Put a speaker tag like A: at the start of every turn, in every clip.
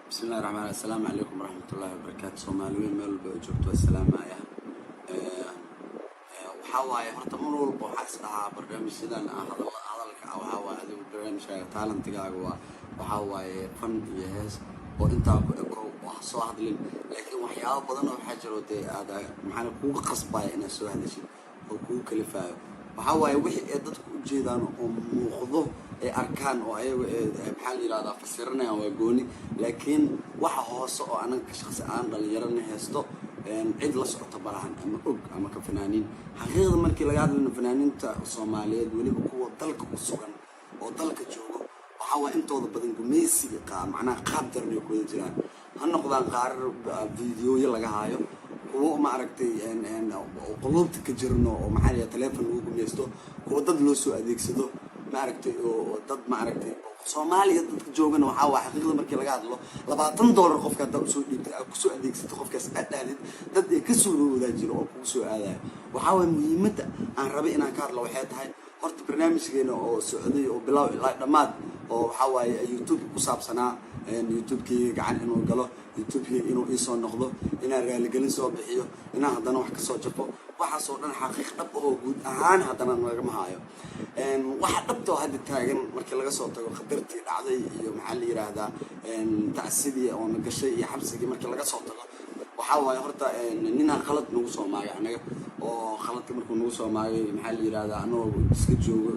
A: بسم الله الرحمن الرحيم. السلام عليكم ورحمة الله وبركاته. Soomaaliyeed meel walba oo joogto salaamaya waxa waaye horta mar walba waxa isdhaca barnaamijyadan hadalka waxa waaye adigu barnaamijka talantigaaga waxa waaye fan iyo hees oo inta ku eko wax soo hadlin laakiin waxyaabo badan oo waxa jiro aad maxaa kugu qasbay inaad soo hadashid oo kugu kalifaayo waxa waaye wixii ay dadku u jeedaan oo muuqdo ay arkaan oo ayagu maxaa la yiraahdaa fasiranayaan waa gooni laakiin waxa hoose oo anaga shakhsi aan dhalinyarana heesto cid la socota barahan ama og ama ka fanaaniin xaqiiqda markii laga hadlayo fanaaniinta Soomaaliyeed waliba kuwa dalka ku sugan oo dalka joogo waxa waa intooda badan gumeysiga macnaha qaab darnay ku jiraan ha noqdaan qaar fiidiyoyo laga haayo kuwa ma aragtay qolobta ka jirno oo maxaa la telefoon lagu gumeysto kuwa dad loo soo adeegsado ma aragtay oo dad ma aragtay Soomaaliya dadka joogana waxa waa xaqiiqda markii laga hadlo $20 qofka dad soo dhiibtay ku soo adeegsato qofkaas aadaalid dad ay ka soo wada jiro oo ku soo aadayo waxa waa muhiimada aan rabay inaan ka hadlo waxay tahay horta barnaamijkeena oo socday oo bilow ilaa dhamaad oo waxa waaye YouTube ku saabsanaa YouTube-kii gacan inuu galo YouTube-kii inuu soo noqdo inaan raali gelin soo bixiyo inaan hadana wax ka soo jafo waxa soo dhan xaqiiq dhab oo guud ahaan hadana naga maayo waxa dhabto hadda taagan markii laga soo tago qadartii dhacday iyo maxaa la yiraahdaa tacsidii oo nagashay iyo xabsigii markii laga soo tago waxa waaye horta nina khalad nagu soo maagay anaga oo khaladka markuu nagu soo maagay maxaa la yiraahdaa anoo iska joogo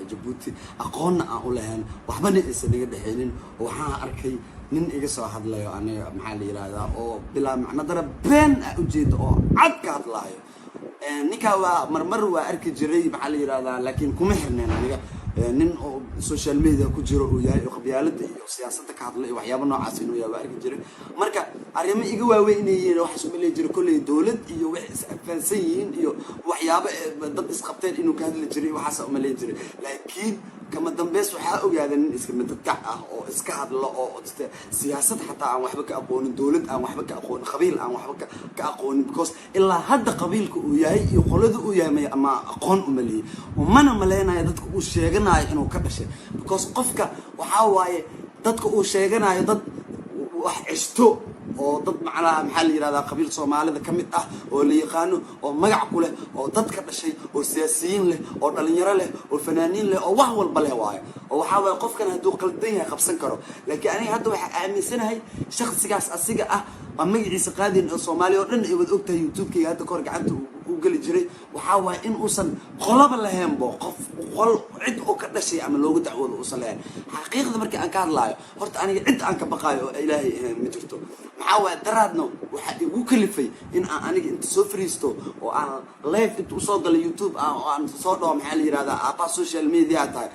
A: Djibouti aqoon aan u lahayn waxbana isa naga dhaxeelin waxaan arkay nin iga soo hadlayo aniga maxaa la yiraahdaa oo bilaa macna dara been u jeedo oo cad ka hadlayo ninka waa marmar waa arki jiray maxaa la yiraahdaa laakiin kuma xirneen aniga nin oo social media ku jiro oo yahay qabyaalada iyo siyaasadda ka hadlay waxyaabo noocaas inuu yahay arki jiray marka arrimo iga waaweyn inay wax soo meelay jiro kulay dawlad iyo wax isfahansan yihiin iyo waxyaabo dad isqabteen inuu ka hadli jiray waxa soo meelay jiray laakiin kama dambeys waxa ogaadeen in iska madadkac ah oo iska hadlo oo siyaasad xataa aan waxba ka aqoonin dawlad aan waxba ka aqoonin qabiil aan waxba ka aqoonin because ilaa hadda qabiilku uu yahay iyo qoladu uu yahay ama aqoon u maleeyay mana maleynaya dadku uu sheeganayo inuu ka dhashay because qofka waxa waaye dadku uu sheeganayo dad wax cishto oo dad macnaha maxaa la yiraahdaa qabiil Soomaalida kamid ah oo la yaqaano oo magac ku leh oo dad ka dhashay oo siyaasiyiin leh oo dhalinyaro leh oo fanaaniin leh oo wax walba leh waaye oo waxa way qofkan haduu qaldan yahay qabsan karo laakiin aniga hadda waxa aaminsanahay shakhsigaas asiga ah magaciisa qaadin oo Soomaaliya oo dhan ay wada ogtahay YouTube-kiga hadda kor gacanta uu gali jiray waxa way in uusan qolaba lahayn qof qol cid oo ka dhashay ama loogu dacwado uusan lahayn xaqiiqda markii aan ka hadlayo horta aniga cid aan ka baqayo oo Ilaahay ma jirto maxaa waa daraadno waxa igu kalifay in aan aniga inta soo fariisto oo aan live inta soo galay YouTube aan soo dhaw maxaa la yiraahdaa aapa social media tahay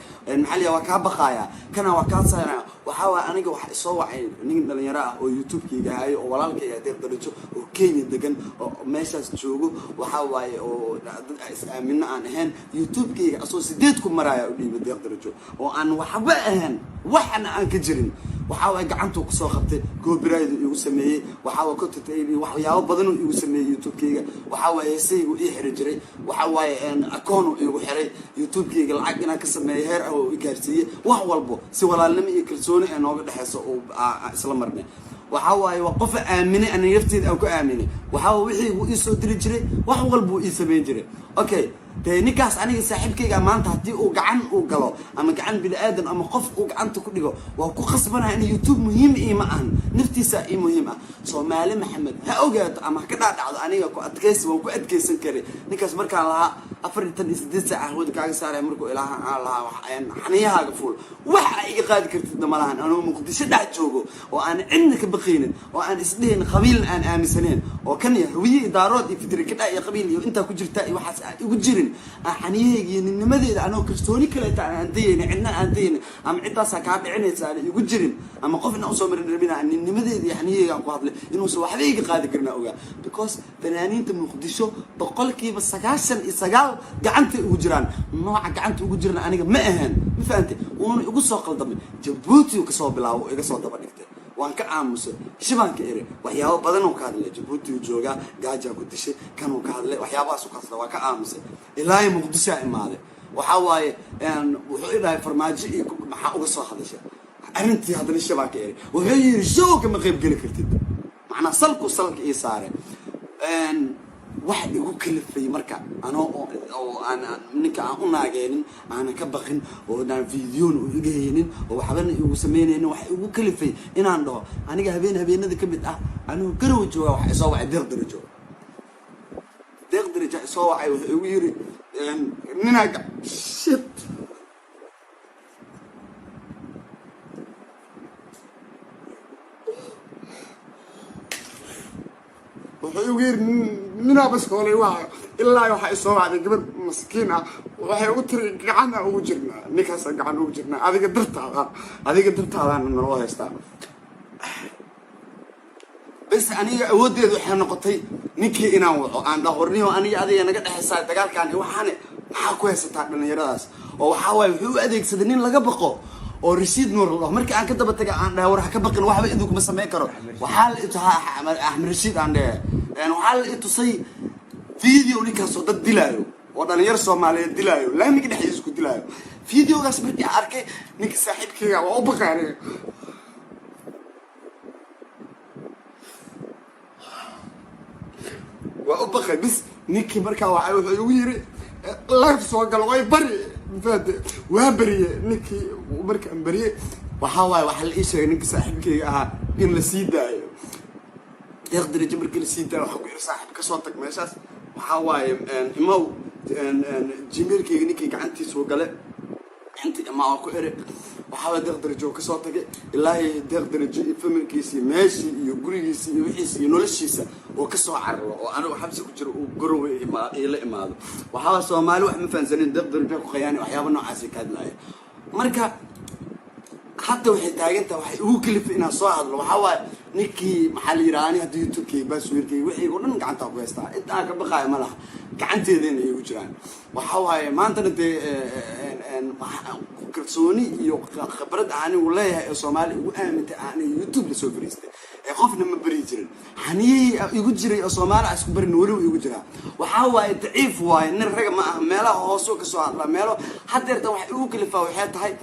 A: maxaa la waa ka baqaya kana waa ka saaraya waxa waa aniga waxa soo wacay nin dhalinyaro ah oo YouTube-kiga hayo oo walaalkay deeq darajo oo Kenya degan oo meeshaas joogo waxa waaye oo dad is aamin aan ahayn YouTube-kiga asoo 8 ku maraya u dhiibay deeq darajo oo aan waxba ahayn waxna aan ka jirin waxa way gacantu ku soo qabtay copyright igu sameeyay waxa waa content waxyaabo badan oo igu sameeyay YouTube-kiga waxa way heesaygu ii xiri jiray waxa way account igu xiray YouTube-kiga lacag inaan ka sameeyo heer oo i gaarsiiyay wax walbo si walaalnimo iyo kalsooni ay nooga dhaxayso oo isla marnay waxa waaye qof aaminay aan nafteeda aan ku aaminay waxa wixii uu soo diri jiray wax walba uu sameyn jiray okay ninkaas aniga saaxiibkayga maanta hadii uu gacan uu galo ama gacan bini aadan ama qof uu gacanta ku dhigo waa ku qasbanahay in YouTube muhiim ma ahan naftiisa muhiim ah Soomaali Maxamed ha ogaato ama ka dhaadhacdo aniga ku adkaysi waan ku adkaysan karay ninkaas markaan lahaa 48 saac wada kaaga saaray markuu ilaaha aan lahaa waxaan xaniyahaaga fuul waxa iga qaadi kartid malahan anoo Muqdisho dhac joogo oo aan cidna ka baqaynin oo aan isdheyn qabiil aan aaminsaneen oo kan yahay idaarood iyo fikri ka dhaay qabiil iyo inta ku jirta iyo waxaas igu jirin xaniyahayga nimadeeda anoo kalsooni kale aan deeyay cidna aan deeyay ama cidaas ka dhicinaysa igu jirin ama qofna u soo marin rabina nimadeeda xaniyahayga ku hadlay inuu soo waxba iga qaadi karna ogaa because fanaaniinta Muqdisho boqolkiiba 99 gacanta ugu jiraan nooca gacanta ugu jirna aniga ma ahan ma fahamtay uu ugu soo qaldamay Djibouti uu ka soo bilaabo iga soo daba dhigtay waan ka aamusay shibanka ere waxyaabo badan oo ka hadlay Djibouti uu jooga gaaja ku dishay kan uu ka hadlay waxyaabaas uu ka hadlay waa ka aamusay ilaa Muqdisho imaaday waxa waaye wuxuu ilaahay farmaajo iyo maxaa uga soo hadashay arrintii haddana shabaa ka eray wuxuu yiri show kama qayb geli kartid macnaa salka ii saaray wax igu kalifay marka anoo oo aan ninka aan u naageenin aan ka baqin oo aan video u igaynin oo waxban igu sameeyeen wax igu kalifay inaan dhaho aniga habeenada ka mid ah anuu garow jooga wax soo wacay deeqdarajo soo wacay wuxuu igu yiri ninaaga shit wuxuu yiri nina bas koolay waa ilaa waxa soo wacday gabadh maskiin ah waxay ugu tiri gacan ugu jirnaa ninkaas gacan ugu jirnaa adiga dartaada noo haystaa bas aniga awoodeedu waxay noqotay ninkii inaan waco aan dhaqorniyo aniga adiga naga dhaxaysaa dagaalkan waxaan maxaa ku haysataa dhalinyaradaas oo waxa way wuxuu adeegsaday nin laga baqo oo rasiid nuur Allah markii aan ka daba tagay aan dhahay war ka baqin waxba idinku kuma sameyn karo waxa la itaha Ahmed Rashid aan dhahay waxa la itusay video ninkaas oo dad dilaayo oo dhalinyar Soomaaliyeed dilaayo laamiga dhexdiisa ku dilaayo videogaas markii aan arkay ninka saaxiibkayga waa u baqaanay waa u baqay bis ninkii markaa waxa wuxuu igu yiri live soo gal way bari fade waa bariye ninkii markaan bariye waxa waxa la ii sheegay ninka saaxiibkayga ahaa in la sii daayo deeqdarajo markii la sii daayo waxa ku yiri saaxiib ka soo tag meeshaas waxa waaye imaw jimeelkayga ninkii gacantiisa soo gale inta ma ku ere waxa deeqdarajo ka soo tagay ilaahay deeqdarajo familkiisa meeshii iyo gurigiisa iyo wixiisa iyo noloshiisa oo ka soo carro oo anigu xabsi ku jiro oo garow ila imaado waxa Soomaali wax ma fahansanin deeqdarajo ku khayaan waxyaabo noocaas ka hadlaya marka hadda waxay taagantaa waxay ugu kalifay inaan soo hadlo waxa waa ninkii maxaa la yiraahdaa hadda YouTube-kay baasweerkay wixii oo dhan gacanta ku haystaa inta ka baqaay ma laha gacanteedana ay ugu jiraan waxa waaye maanta kalsooni iyo khibrad aan u leeyahay ee Soomaali ugu aamintay aan YouTube la soo fariistay ee qofna ma bari jirin xaniyay igu jiray oo Soomaali isku barin wali igu jira waxa waaye daciif waaye nin rag ma ah meelaha hoos ka soo hadla meelo hadeerta wax ugu kalifaa waxay tahay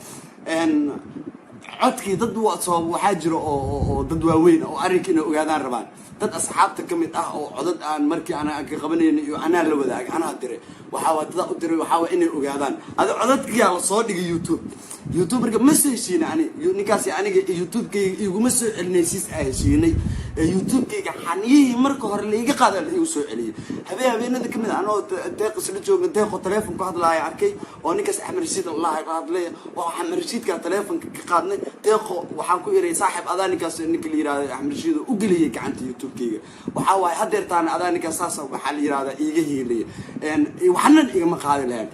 A: codkii dad waxaa jiro oo dad waaweyn oo arrinkiina ogaadaan rabaan dad asxaabta kamid ah oo codad aan markii ana ka qabanayeen iyo ana la wadaag ana diray waxa waa dad u diray waxa waa inay ogaadaan ada codadkii la soo dhigay YouTube marka message ani ninkaasi aniga YouTube-kayga iguma soo celinaysiis ay heshiinay YouTube-kayga xaniyay marka hore la iga qaaday la igu soo celiyay habeenada kamid ah anoo deeq isla jooga deeq telefoon ku hadlaaya arkay oo ninkaas Ahmed Rashid Allah ka hadlay oo Ahmed Rashid ka telefoon ka qaadnay deeq waxaan ku iray saaxiib adaanikaas ninka la yiraahdo Ahmed Rashid u galiyay gacanta YouTube-kayga waxa waay hadeertaan adaanikaas saas waxa la yiraahdo iiga heelay waxna igama qaadi lahayn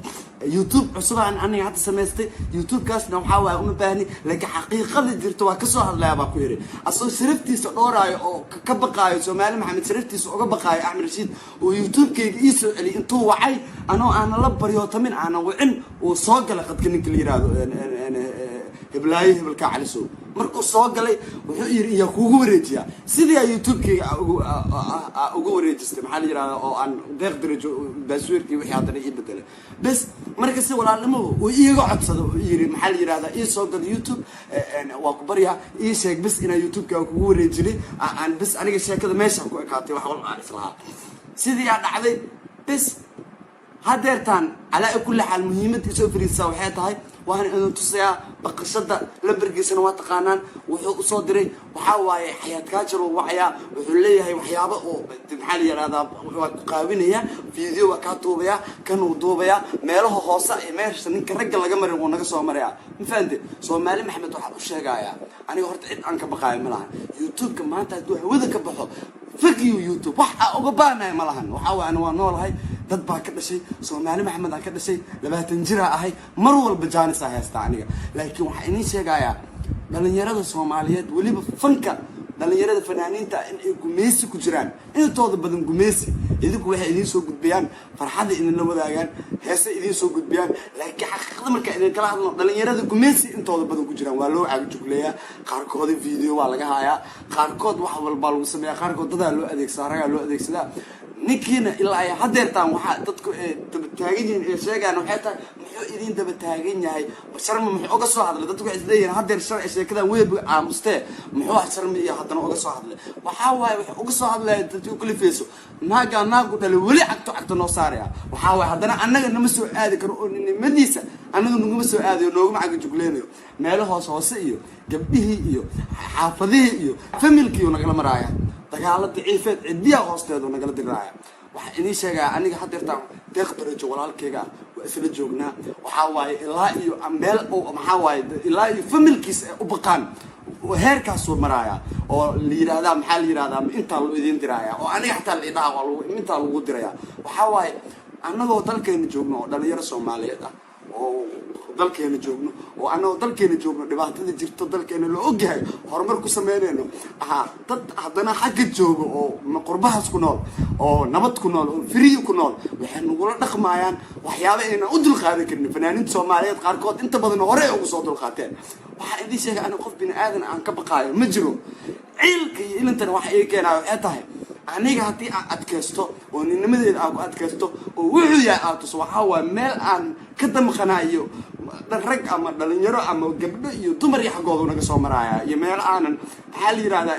A: YouTube cusub aan aniga hadda sameystay YouTube kaasna waxa waa uma baahni laakiin xaqiiqada jirto waa ka soo hadlaya baa ku yiri asoo sharaftiisa dhoorayo oo ka baqaayo Soomaali Maxamed sharaftiisa uga baqaayo Ahmed Rashid oo YouTube-kayga ii soo celi intuu wacay anoo aan la baryo tamin aan wicin oo soo galay qadka ninka la yiraahdo heblaay hebelka caliso markuu soo galay wuxuu yiri iyo kuugu wareejiya sidii YouTube-kayga ugu wareejistay maxaa la yiraahdaa oo aan deeqdarajo baasweerkii wixii hadda ii bedelay bas marka si walaalnimo oo iiga codsado yiri maxaa la yiraahdaa ii soo gal YouTube waa ku bariya ii sheeg bas inaa YouTube-kaaga kugu wareejinay aan bas aniga sheekada meesha ku ekaatay wax walba aan islaha sidii aan dhacday bas hadeertaan ala kulli xal muhiimada soo fariisa waxay tahay waan inuu tusayaa baqashada lambarkiisana waa taqaanaan wuxuu soo diray waxa waaye xayaat ka jiro wacaya wuxuu leeyahay waxyaabo oo maxaa la yiraahdaa waa ku qaabinaya video waa ka duubaya kan uu duubaya meelaha hoose ee meesha ninka ragga laga marin oo naga soo maraya ma fahanti Soomaali Maxamed waxa uu sheegaya aniga horta cid aan ka baqaay ma lahan YouTube-ka maanta haduu hawada ka baxo فكيو يوتيوب waxa uga baanay malahan waxa waan noolahay dad baa ka dhashay Soomaali Maxamed aan ka dhashay 20 jir ahay mar walba jaanis ah haysta aniga laakiin waxa inii sheegaya dhalinyarada Soomaaliyeed waliba fanka dhalinyarada fanaaniinta in ay gumeesi ku jiraan intooda badan gumeesi idinku waxay idin soo gudbiyaan farxada idin la wadaagaan heesa idin soo gudbiyaan laakiin xaqiiqada marka idin kala hadlo dhalinyarada gumeesi intooda badan ku jiraan waa loo caagjuleeyaa qaarkood video waa laga hayaa qaarkood wax walba lagu sameeyaa qaarkood dad loo adeegsadaa raga loo adeegsadaa ninkiina ilaa ay hadeertaan waxaa dadku daba taagan yihiin ee sheegaan waxay tahay muxuu idin daba taagan yahay sharma muxuu uga soo hadlay dadku waxay isleeyihiin hadeer sheekadan weeb aamustee muxuu sharma iyo haddana uga soo hadlay waxaa waaye wuxuu uga soo hadlaya dadku kula feeso naagu dhalay weli cagto noo saaraya waxaa waaye haddana annaga nama soo aadi karo oo nimadiisa annaga naguma soo aadayo nooguma caga jugleenayo meelo hoose iyo gabdhihii iyo xaafadihii iyo familkii nagala maraaya dagaalo daciifeed cidiya hoosteedu nagala diraaya waxaa idin sheegaa aniga hadeertaan deeq darajo walaalkayga waa isla joognaa waxaa waaye ilaa iyo meel maxaa waaye ilaa iyo familkiisa u baqaan heerkaasuu maraaya oo la yidhaahdaa maxaa la yidhahdaa intaa lu idin diraaya oo aniga xataa la idhaha intaa lagu diraya waxaa waaye annagoo dalkeena joogno oo dhalinyaro soomaaliyeed ah oo dalkeena joogno oo annagoo dalkeena joogno dhibaatada jirto dalkeena la ogyahay horumar ku sameynayno dad haddana xagga jooga oo qurbahaas ku nool oo nabad ku nool oo firiyi ku nool waxay nagula dhaqmayaan waxyaaba aynan u dulqaadan karin fanaaniinta soomaaliyeed qaarkood inta badan hore ugu soo dulqaateen waxaan idin sheegay aniga qof bini aadan aan ka baqaayo ma jiro ciilka iyo ilintana waxa ii keenayo waxay tahay aniga haddii aan adkaysto oo ninnimadeeda aan ku adkaysto oo wuxuu yahay aad tuso waxaa waaye meel aan ka damqanayo rag ama dhalinyaro ama gabdho iyo dumar iyo xaggoodu naga soo maraaya iyo meel aanan maxaa la yidhahdaa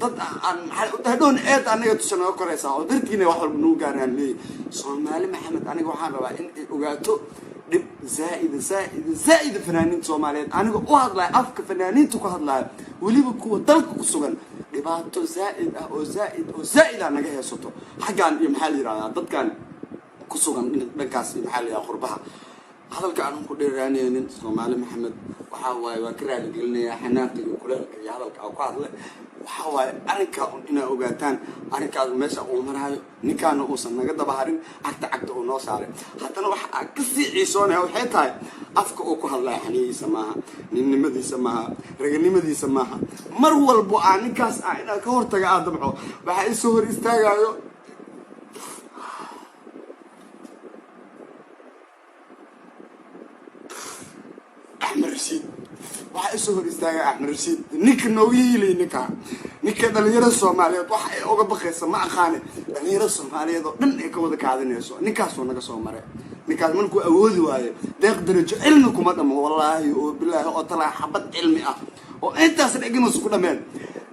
A: dad aan hadhown eed aniga tusa naga koraysaa oo dartiina wax walba nagu gaaraan leeyahy soomaali maxamed aniga waxaan rabaa in ay ogaato dhib zaa'ida fanaaniinta soomaaliyeed aniga u hadlaya afka fanaaniinta ku hadlaya weliba kuwa dalka ku sugan dhibaato zaa'id ah oo zaa'id ah naga heesato xaggaan iyo maxaa la yidhahdaa dadkan ku sugan dhankaas iyo maxaa la yidhahdaa qurbaha hadalka aan ku dheeraanaynin soomaali maxamed waxaa waaye waa ka raali gelinayaa xanaaqi iyo kuleelka iyo hadalka aan ku hadlay waxaa waaye arrinkaa inaa ogaataan arrinkaas meesha uu maraayo ninkaana uusan naga daba harin cagta uu noo saaray haddana waxa aan kasii ciisoonaya waxay tahay afka uu ku hadlaya xaniyihiisa maaha ninnimadiisa maaha raganimadiisa maaha mar walbo aan ninkaas inaan ka hortaga aa damco waxaa isoo hor istaagayo أحمد رشيد waxaa isoo hor istaagay Axmed Rashiid ninka noogu yiilay ninka dhalinyarada Soomaaliyeed waxa ay uga baqaysa ma aqaan dhalinyarada Soomaaliyeed oo dhan ay ka wada kaadanayso ninkaas oo naga soo maray ninkaas markuu awoodi waayo deeq darajo cilmi kuma dhamo wallaahi oo bilaahi oo talaa xabad cilmi ah oo intaas dhigin isku dhameen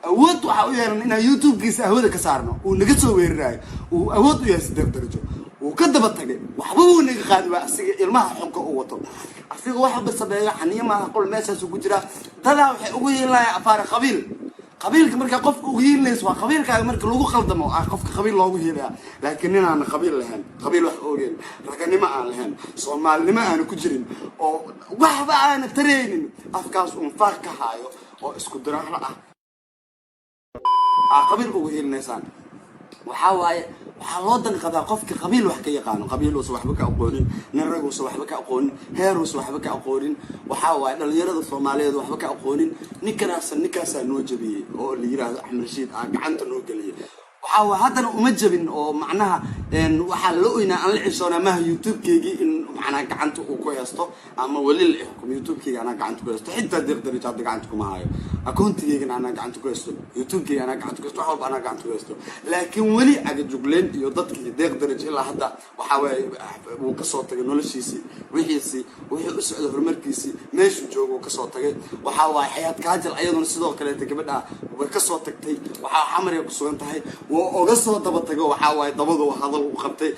A: awood waxa u yeelan in YouTube-kiisa hawada ka saarno oo naga soo weerarayo oo awood u yeesay deeq darajo oo ka daba tagay waxba uu naga qaadi waa asiga ilmaha xogga u wato asiga waxa basabeeyo xaniimaha qol meeshaas ugu jira dada waxay ugu yeelayaan afaar qabiilka marka qofku ugu yeelayso waa qabiilkaaga marka lagu qaldamo qofka qabiil loogu yeelaya laakiin inaan qabiil lahayn qabiil wax oogeen raganimo aan lahayn Soomaalinimo aan ku jirin oo waxba aan tareenin afkaas faaq ka haayo oo isku diraahla qabiil ugu yeelaysaan waxa waaye waxaa loo danqadaa qofka qabiil wax ka yaqaano qabiil uu waxba ka aqoonin nin rag uu waxba ka aqoonin heer uu waxba ka aqoonin waxa waaye dhalinyarada Soomaaliyeed waxba ka aqoonin ninkaas noo jabiyay oo la yiraahdo Axmed Rashiid gacanta noo galiyay waxa waa haddana uma jabin oo macnaha waxa la oynaa aan la cishoona ma YouTube-keegi in macnaha gacanta uu ku heesto ama wali la xukum YouTube-keegi ana gacanta ku heesto xitaa deeqdari jaad gacanta kuma hayo akoontigeega ana gacanta ku heesto YouTube-keegi ana gacanta ku heesto wax walba ana gacanta ku heesto laakiin wali aga jugleen iyo dadkii deeqdari ilaa hadda waxa way uu ka soo tagay noloshiisi wixii u socdo horumarkiisi meeshu joogo ka soo tagay waxa waa xayad kaajal ayaduna sidoo kale gabadha way ka soo tagtay waxa xamar ay ku sugan tahay oo soo daba tago waxa way dabadu hadal u qabtay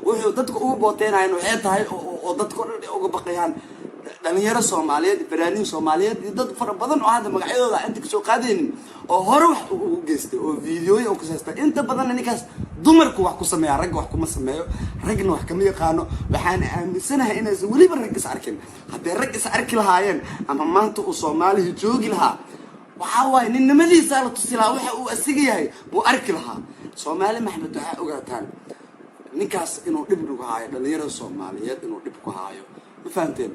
A: wuxuu dadku ugu booteenayeen waxay tahay oo dadku uga baqayaan dhalinyaro Soomaaliyeed fanaaniin Soomaaliyeed dad fara badan oo hadda magacyadooda inta soo qaadeen oo hore wax ugu geystay oo fiidiyoyo ku saystay inta badan ninkaas dumarku wax ku sameeyaa rag wax kuma sameeyo ragna wax kama yaqaano waxaan aaminsanahay inaysan waliba rag is arkin haddii rag is arki lahaayeen ama maanta uu Soomaaliya joogi lahaa waxa waay ninnimadiisa la tusi lahaa waxa uu asiga yahay buu arki lahaa Soomaali maxamed waxa ogaataan ninkaas inuu dhib nagu haayo dhalinyarada Soomaaliyeed inuu dhib ku haayo ma fahanteen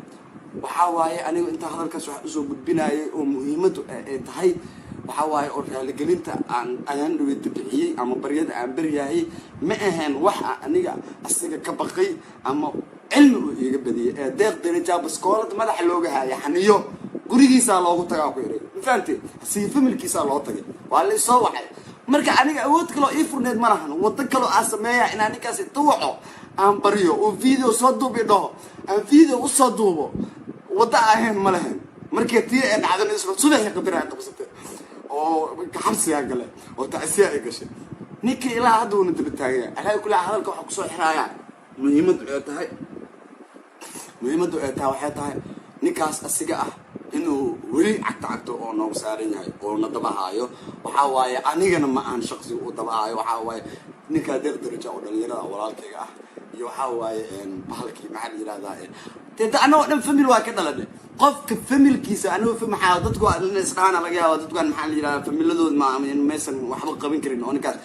A: waxa waaye anigu inta hadalkaas wax usoo gudbinayay oo muhiimadu ay tahay waxa waaye oo raaligelinta aan dhaweyta bixiyay ama baryada aan baryahay ma ahan wax aniga asiga ka baqay ama cilmi uu iga badiyay ee deeq daraja baskoolad madax looga haaya xaniyo gurigiisa loogu tagaa ku yaray ma fahanteen si familkiisa loo tagay waa la soo waxay marka aniga awood kale oo ii furneed ma lahan wada kale aan sameeyaa in anigaas tawaco aan bariyo oo video soo duubido aan video u soo duubo wada ahayn ma lahan markii tii ay dhacday isla subaxii qadar ay qabsatay oo xabsiga gale oo taasiya ay gashay ninka ilaa hadda uu daba taagay alaa kula hadalka waxa ku soo xiraaya muhiimadu ay tahay waxay tahay ninkaas asiga ah inuu weli cagta oo noogu saaran yahay oo na daba haayo waxa waaye anigana ma aan shaqsi u daba haayo waxa waaye ninka deeq daraja oo dhalinyarada walaalkayga ah iyo waxa waaye bahalkii maxaa la yiraahdaa teeda anoo dhan family waa ka dhalanay qofka familkiisa anoo maxaa dadku isqaana laga yaabo dadku maxaa la yiraahdaa familiadooda ma meesan waxba qaban karin oo ninkaas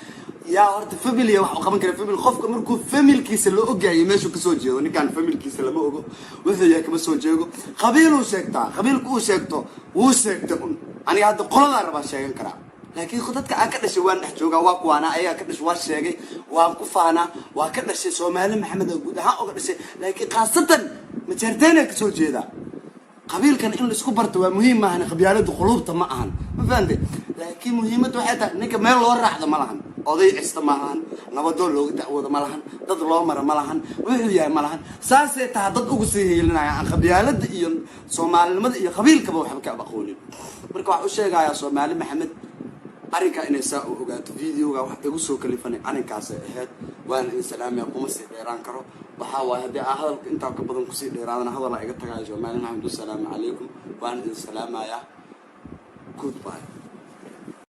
A: yaa horta family wax qaban kara family qofka markuu familkiisa loo ogaayay meesha ka soo jeedo ninkan familkiisa lama ogo wuxuu yahay kama soo jeego qabiil uu sheegtaa qabiilku uu sheegto wuu sheegto aniga hadda qolada raba sheegan karaa laakiin dadka aan ka dhashay waan dhex joogaa waa kuwaana ayaga ka dhashay waa sheegay waan ku faana waa ka dhashay Soomaali Maxamed guud ahaan uga dhashay laakiin qaasatan ma jeerteena ka soo jeeda qabiilkan in la isku barto waa muhiim maahan qabyaalada qulubta ma ahan ma fahanteen laakiin muhiimadu waxay tahay ninka meel loo raacdo ma lahan oday cista ma lahan nabadoon looga dacwoodo ma lahan dad loo mara ma lahan wuxuu yahay ma lahan saasay tahay dad ugu sii heelinaya aan qabyaalada iyo Soomaalinimada iyo qabiilkaba waxba ka aqoonin marka waxa uu sheegayaa Soomaali Maxamed arrinka inay saa u ogaato videoga wax igu soo kalifanay arrinkaas ahayd waan in salaamay kuma sii dheeraan karo waxa waaye hadii hadalka inta ka badan ku sii dheeraadana hadal ay iga tagay Soomaali Maxamed salaamu calaykum waan in salaamaya goodbye